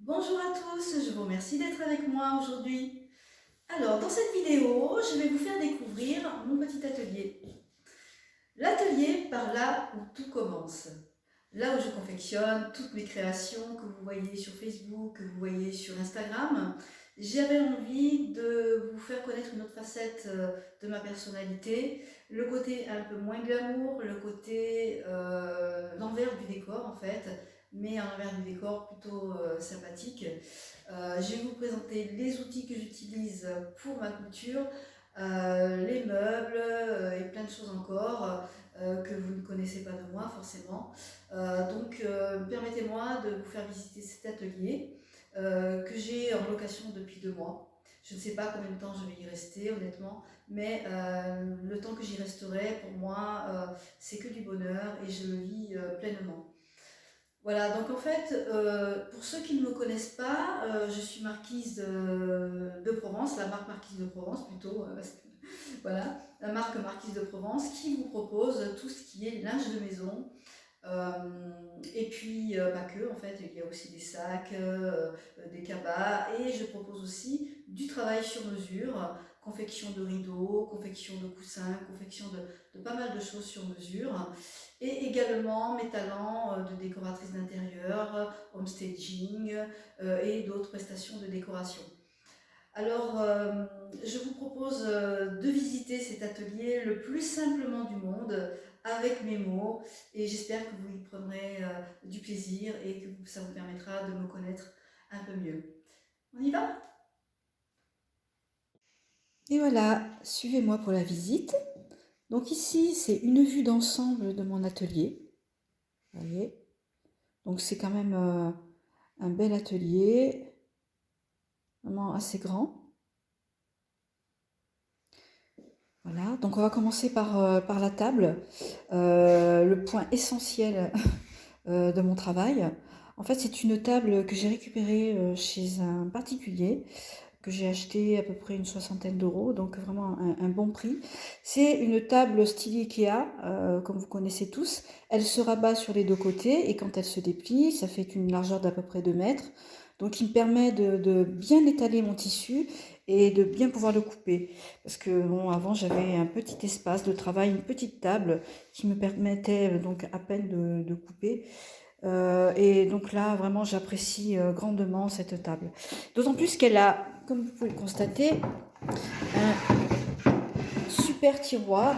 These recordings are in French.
Bonjour à tous, je vous remercie d'être avec moi aujourd'hui. Alors, dans cette vidéo, je vais vous faire découvrir mon petit atelier. L'atelier par là où tout commence. Là où je confectionne toutes mes créations que vous voyez sur Facebook, que vous voyez sur Instagram. J'avais envie de vous faire connaître une autre facette de ma personnalité, le côté un peu moins glamour, le côté l'envers du décor en fait, mais un envers du décor plutôt sympathique. Je vais vous présenter les outils que j'utilise pour ma couture, les meubles et plein de choses encore que vous ne connaissez pas de moi forcément. Permettez-moi de vous faire visiter cet atelier que j'ai en location depuis 2 mois. Je ne sais pas combien de temps je vais y rester honnêtement, mais le temps que j'y resterai pour moi c'est que du bonheur et je le vis pleinement. Voilà, donc en fait, pour ceux qui ne me connaissent pas, je suis Marquise de Provence, la marque Marquise de Provence plutôt, parce que, voilà, la marque Marquise de Provence qui vous propose tout ce qui est linge de maison, et puis pas que, en fait, il y a aussi des sacs, des cabas, et je propose aussi du travail sur mesure, confection de rideaux, confection de coussins, confection de pas mal de choses sur mesure, et également mes talents de décoratrice d'intérieur, homestaging et d'autres prestations de décoration. Alors, je vous propose de visiter cet atelier le plus simplement du monde, avec mes mots, et j'espère que vous y prendrez du plaisir et que ça vous permettra de me connaître un peu mieux. On y va? Et voilà, suivez-moi pour la visite. Donc ici, c'est une vue d'ensemble de mon atelier. Vous voyez? Donc c'est quand même un bel atelier, vraiment assez grand. Voilà, donc on va commencer par la table, le point essentiel de mon travail. En fait, c'est une table que j'ai récupérée chez un particulier, que j'ai acheté à peu près une soixantaine d'euros, donc vraiment un bon prix. C'est une table style Ikea, comme vous connaissez tous. Elle se rabat sur les deux côtés et quand elle se déplie, ça fait une largeur d'à peu près 2 mètres. Donc il me permet de bien étaler mon tissu et de bien pouvoir le couper. Parce que bon, avant j'avais un petit espace de travail, une petite table qui me permettait donc à peine de couper. Et donc là, vraiment, j'apprécie grandement cette table. D'autant plus qu'elle a, comme vous pouvez le constater, un super tiroir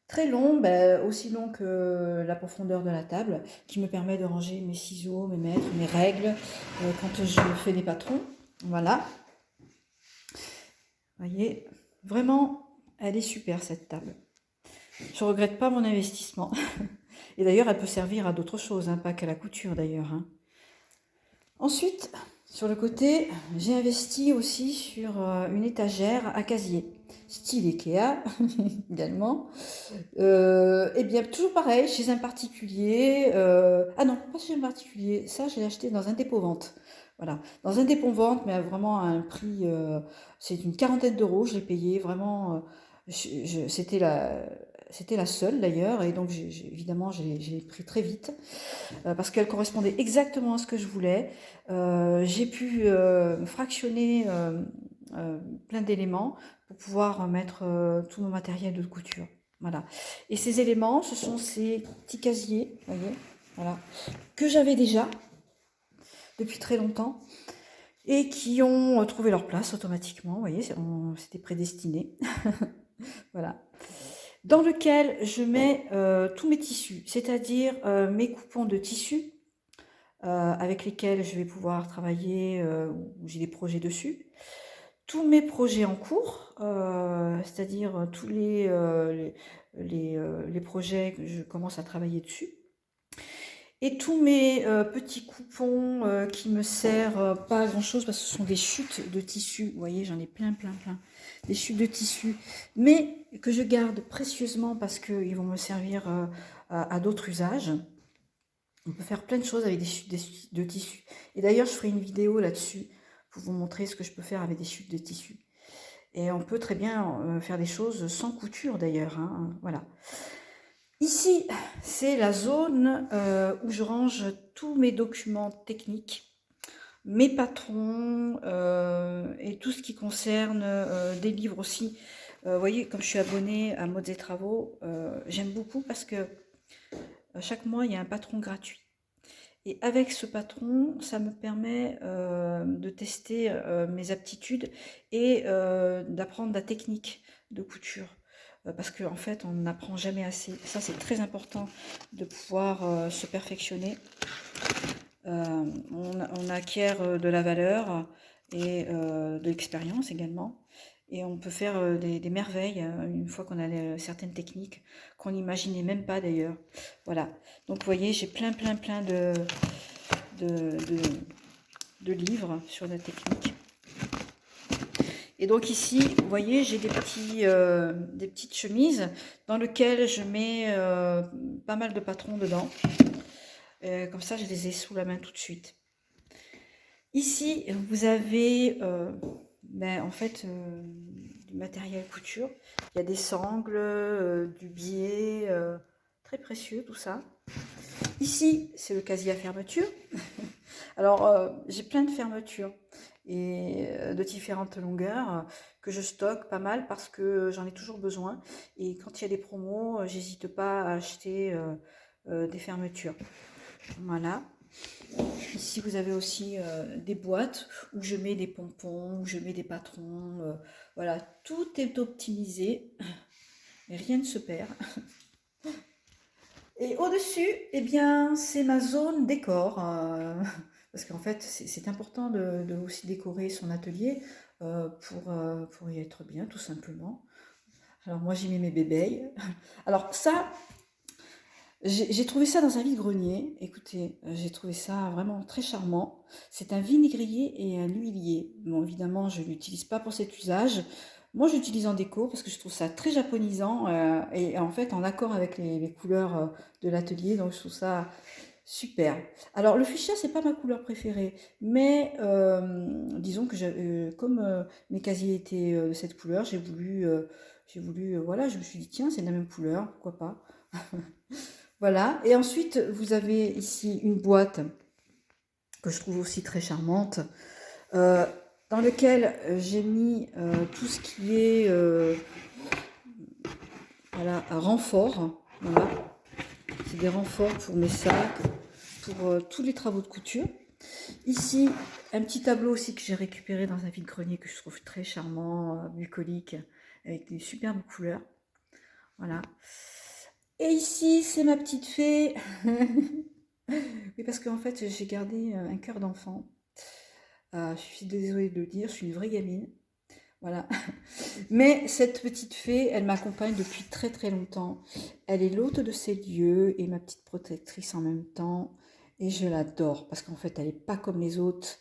très long, aussi long que la profondeur de la table, qui me permet de ranger mes ciseaux, mes mètres, mes règles quand je fais des patrons. Voilà, vous voyez, vraiment, elle est super cette table. Je ne regrette pas mon investissement. Et d'ailleurs, elle peut servir à d'autres choses, hein, pas qu'à la couture d'ailleurs. Hein. Ensuite, sur le côté, j'ai investi aussi sur une étagère à casier, style Ikea également. Et bien, toujours pareil, chez un particulier. Ah non, pas chez un particulier, ça j'ai acheté dans un dépôt-vente. Voilà, dans un dépôt-vente, mais vraiment à un prix, c'est une quarantaine d'euros, je l'ai payé vraiment. C'était la seule d'ailleurs, et donc évidemment, j'ai pris très vite parce qu'elle correspondait exactement à ce que je voulais. J'ai pu fractionner plein d'éléments pour pouvoir mettre tout mon matériel de couture. Voilà. Et ces éléments, ce sont ces petits casiers, vous voyez, voilà, que j'avais déjà depuis très longtemps et qui ont trouvé leur place automatiquement. Vous voyez, c'était prédestiné. Voilà. Dans lequel je mets tous mes tissus, c'est-à-dire mes coupons de tissus avec lesquels je vais pouvoir travailler, où j'ai des projets dessus. Tous mes projets en cours, c'est-à-dire tous les projets que je commence à travailler dessus. Et tous mes petits coupons qui me servent pas à grand-chose parce que ce sont des chutes de tissu. Vous voyez, j'en ai plein. Des chutes de tissu, mais que je garde précieusement parce qu'ils vont me servir à d'autres usages. On peut faire plein de choses avec des chutes de tissu. Et d'ailleurs, je ferai une vidéo là-dessus pour vous montrer ce que je peux faire avec des chutes de tissu. Et on peut très bien faire des choses sans couture d'ailleurs. Hein, voilà. Ici, c'est la zone où je range tous mes documents techniques. mes patrons et tout ce qui concerne des livres aussi. Vous voyez, comme je suis abonnée à Modes et Travaux, j'aime beaucoup parce que chaque mois, il y a un patron gratuit. Et avec ce patron, ça me permet de tester mes aptitudes et d'apprendre la technique de couture. Parce qu'en fait, on n'apprend jamais assez. Ça, c'est très important de pouvoir se perfectionner. On acquiert de la valeur et de l'expérience également. Et on peut faire des merveilles une fois qu'on a certaines techniques qu'on n'imaginait même pas d'ailleurs. Voilà. Donc vous voyez, j'ai plein de, de, de livres sur la technique. Et donc ici, vous voyez, j'ai des petites chemises dans lesquelles je mets pas mal de patrons dedans. Comme ça, je les ai sous la main tout de suite. Ici, vous avez en fait du matériel couture. Il y a des sangles, du biais, très précieux tout ça. Ici, c'est le casier à fermeture. Alors, j'ai plein de fermetures et de différentes longueurs que je stocke pas mal parce que j'en ai toujours besoin. Et quand il y a des promos, j'hésite pas à acheter des fermetures. Voilà. Ici, vous avez aussi des boîtes où je mets des pompons, où je mets des patrons. Voilà, tout est optimisé. Et rien ne se perd. Et au-dessus, eh bien, c'est ma zone décor. Parce qu'en fait, c'est important de aussi décorer son atelier pour y être bien, tout simplement. Alors moi, j'y mets mes bébés. Alors ça, j'ai trouvé ça dans un vide-grenier. Écoutez, j'ai trouvé ça vraiment très charmant. C'est un vinaigrier et un huilier. Bon, évidemment, je ne l'utilise pas pour cet usage. Moi, j'utilise en déco parce que je trouve ça très japonisant et en fait en accord avec les couleurs de l'atelier. Donc, je trouve ça super. Alors, le fuchsia, c'est pas ma couleur préférée, mais disons que comme mes casiers étaient de cette couleur, j'ai voulu, voilà, je me suis dit tiens, c'est de la même couleur, pourquoi pas. Voilà, et ensuite vous avez ici une boîte que je trouve aussi très charmante, euh, dans laquelle j'ai mis tout ce qui est voilà, un renfort. Voilà. C'est des renforts pour mes sacs, pour tous les travaux de couture. Ici, un petit tableau aussi que j'ai récupéré dans un vide-grenier que je trouve très charmant, bucolique, avec des superbes couleurs. Voilà. Et ici, c'est ma petite fée. Oui, parce qu'en fait, j'ai gardé un cœur d'enfant. Je suis désolée de le dire, je suis une vraie gamine. Voilà. Mais cette petite fée, elle m'accompagne depuis très très longtemps. Elle est l'hôte de ces lieux et ma petite protectrice en même temps. Et je l'adore parce qu'en fait, elle n'est pas comme les autres.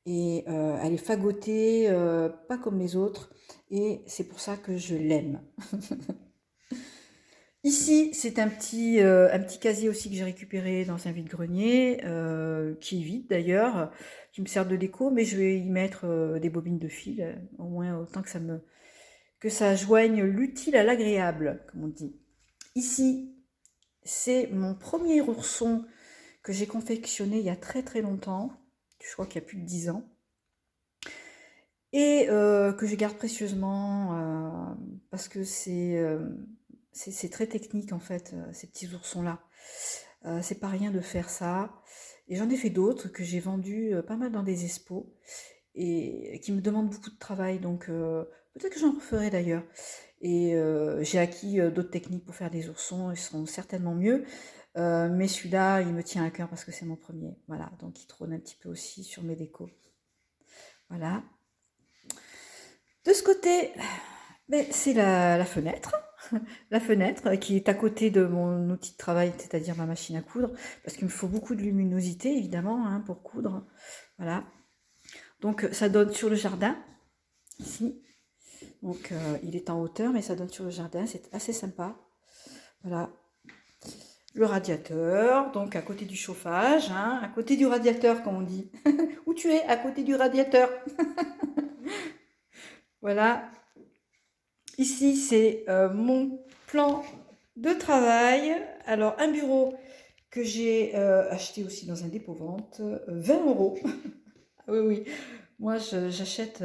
Et elle est fagotée, pas comme les autres. Et c'est pour ça que je l'aime. Ici, c'est un petit casier aussi que j'ai récupéré dans un vide-grenier, qui est vide d'ailleurs, qui me sert de déco, mais je vais y mettre des bobines de fil, au moins autant que ça joigne l'utile à l'agréable, comme on dit. Ici, c'est mon premier ourson que j'ai confectionné il y a très très longtemps, je crois qu'il y a plus de 10 ans, et que je garde précieusement parce que c'est très technique en fait, ces petits oursons-là. C'est pas rien de faire ça. Et j'en ai fait d'autres que j'ai vendus pas mal dans des expos et qui me demandent beaucoup de travail. Donc peut-être que j'en referai d'ailleurs. Et j'ai acquis d'autres techniques pour faire des oursons, ils seront certainement mieux. Mais celui-là, il me tient à cœur parce que c'est mon premier. Voilà, donc il trône un petit peu aussi sur mes décos. Voilà. De ce côté, c'est la fenêtre. La fenêtre qui est à côté de mon outil de travail, c'est-à-dire ma machine à coudre, parce qu'il me faut beaucoup de luminosité, évidemment, hein, pour coudre. Voilà. Donc, ça donne sur le jardin, ici. Donc, il est en hauteur, mais ça donne sur le jardin. C'est assez sympa. Voilà. Le radiateur, donc à côté du chauffage, hein, à côté du radiateur, comme on dit. Où tu es? À côté du radiateur. Voilà. Ici, c'est mon plan de travail. Alors, un bureau que j'ai acheté aussi dans un dépôt-vente, 20 €. Oui, oui. Moi, j'achète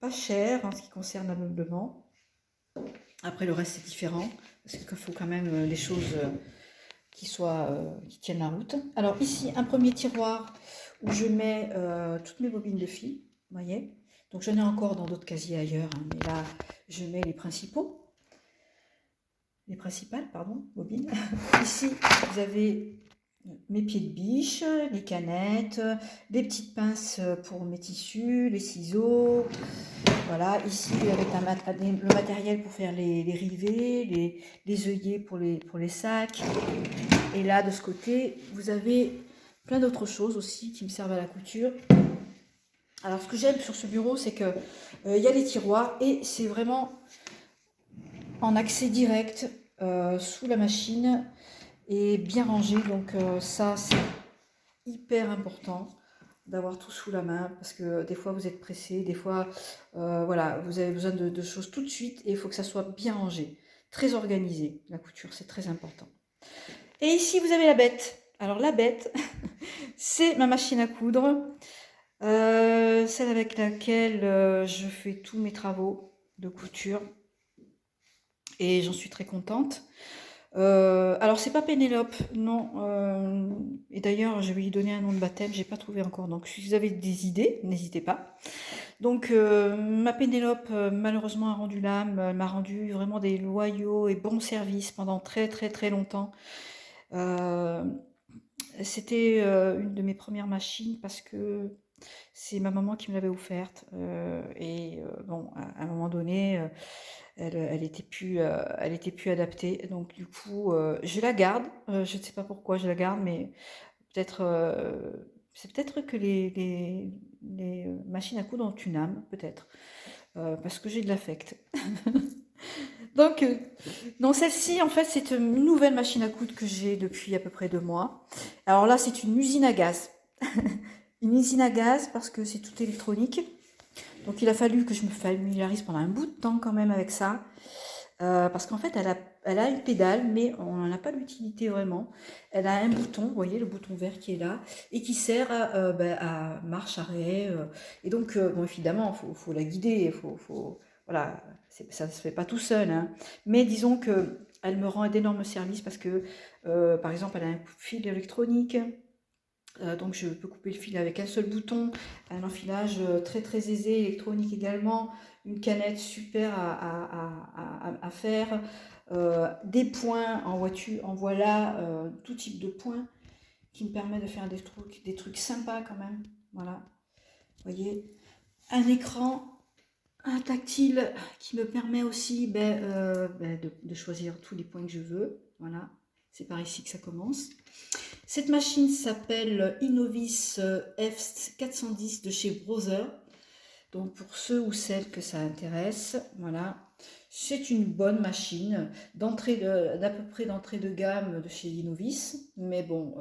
pas cher en ce qui concerne l'ameublement. Après, le reste, c'est différent. Parce qu'il faut quand même les choses qui tiennent la route. Alors ici, un premier tiroir où je mets toutes mes bobines de fil. Vous voyez? Donc j'en ai encore dans d'autres casiers ailleurs, hein, mais là, je mets les principales, pardon, bobines. Ici, vous avez mes pieds de biche, les canettes, des petites pinces pour mes tissus, les ciseaux. Voilà, ici avec le matériel pour faire les rivets, les œillets pour les sacs. Et là, de ce côté, vous avez plein d'autres choses aussi qui me servent à la couture. Alors, ce que j'aime sur ce bureau, c'est que y a les tiroirs et c'est vraiment en accès direct sous la machine et bien rangé. Donc ça, c'est hyper important d'avoir tout sous la main parce que des fois vous êtes pressé, des fois voilà, vous avez besoin de choses tout de suite et il faut que ça soit bien rangé, très organisé. La couture, c'est très important. Et ici, vous avez la bête. Alors la bête, c'est ma machine à coudre, celle avec laquelle je fais tous mes travaux de couture et j'en suis très contente. Alors c'est pas Pénélope, non. Et d'ailleurs, je vais lui donner un nom de baptême, j'ai pas trouvé encore. Donc si vous avez des idées, n'hésitez pas. Donc ma Pénélope, malheureusement, a rendu l'âme. Elle m'a rendu vraiment des loyaux et bons services pendant très très très longtemps. C'était une de mes premières machines parce que c'est ma maman qui me l'avait offerte. Bon, à un moment donné, elle était plus adaptée. Donc du coup, je la garde. Je ne sais pas pourquoi je la garde, mais peut-être, c'est peut-être que les machines à coudre ont une âme, peut-être, parce que j'ai de l'affect. Donc, non, celle-ci, en fait, c'est une nouvelle machine à coudre que j'ai depuis à peu près 2 mois. Alors là, c'est une usine à gaz. Une usine à gaz parce que c'est tout électronique. Donc il a fallu que je me familiarise pendant un bout de temps quand même avec ça. Parce qu'en fait, elle a une pédale, mais on n'en a pas d'utilité vraiment. Elle a un bouton, vous voyez, le bouton vert qui est là, et qui sert à marche, arrêt. Et donc, bon, évidemment, faut la guider, voilà, ça ne se fait pas tout seul, hein. Mais disons que elle me rend d'énormes services parce que, par exemple, elle a un fil électronique. Donc je peux couper le fil avec un seul bouton, un enfilage très très aisé, électronique également, une canette super à faire, des points en voilà, tout type de points qui me permet de faire des trucs sympas quand même. Voilà, vous voyez, un écran, un tactile qui me permet aussi de choisir tous les points que je veux. Voilà, c'est par ici que ça commence. Cette machine s'appelle Innovis F410 de chez Brother. Donc pour ceux ou celles que ça intéresse, voilà. C'est une bonne machine d'à peu près d'entrée de gamme de chez Innovis. Mais bon,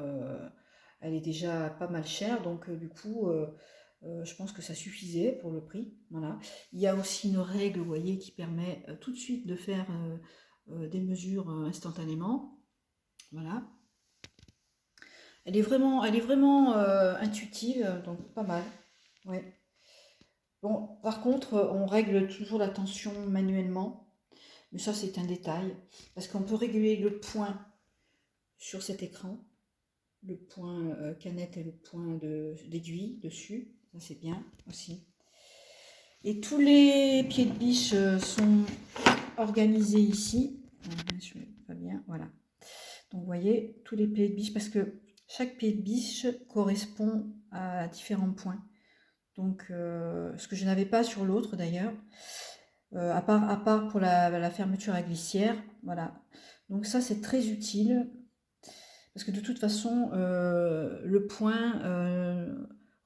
elle est déjà pas mal chère. Donc du coup, je pense que ça suffisait pour le prix. Voilà. Il y a aussi une règle, vous voyez, qui permet tout de suite de faire des mesures instantanément. Voilà. Elle est vraiment intuitive, donc pas mal. Ouais. Bon, par contre, on règle toujours la tension manuellement, mais ça c'est un détail, parce qu'on peut réguler le point sur cet écran, le point canette et le point d'aiguille dessus, ça c'est bien aussi. Et tous les pieds de biche sont organisés ici. Je vais pas bien, voilà. Donc vous voyez, tous les pieds de biche, parce que chaque pied de biche correspond à différents points. Donc, ce que je n'avais pas sur l'autre d'ailleurs, à part pour la fermeture à glissière. Voilà. Donc ça, c'est très utile, parce que de toute façon, le point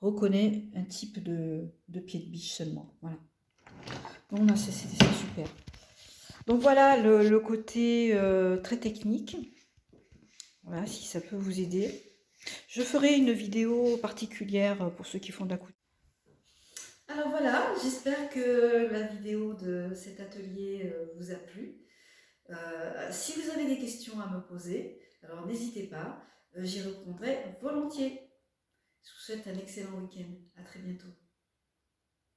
reconnaît un type de pied de biche seulement. Voilà. Donc c'est super. Donc voilà le côté très technique. Voilà, si ça peut vous aider. Je ferai une vidéo particulière pour ceux qui font de la couture. Alors voilà, j'espère que la vidéo de cet atelier vous a plu. Si vous avez des questions à me poser, alors n'hésitez pas, j'y répondrai volontiers. Je vous souhaite un excellent week-end. À très bientôt.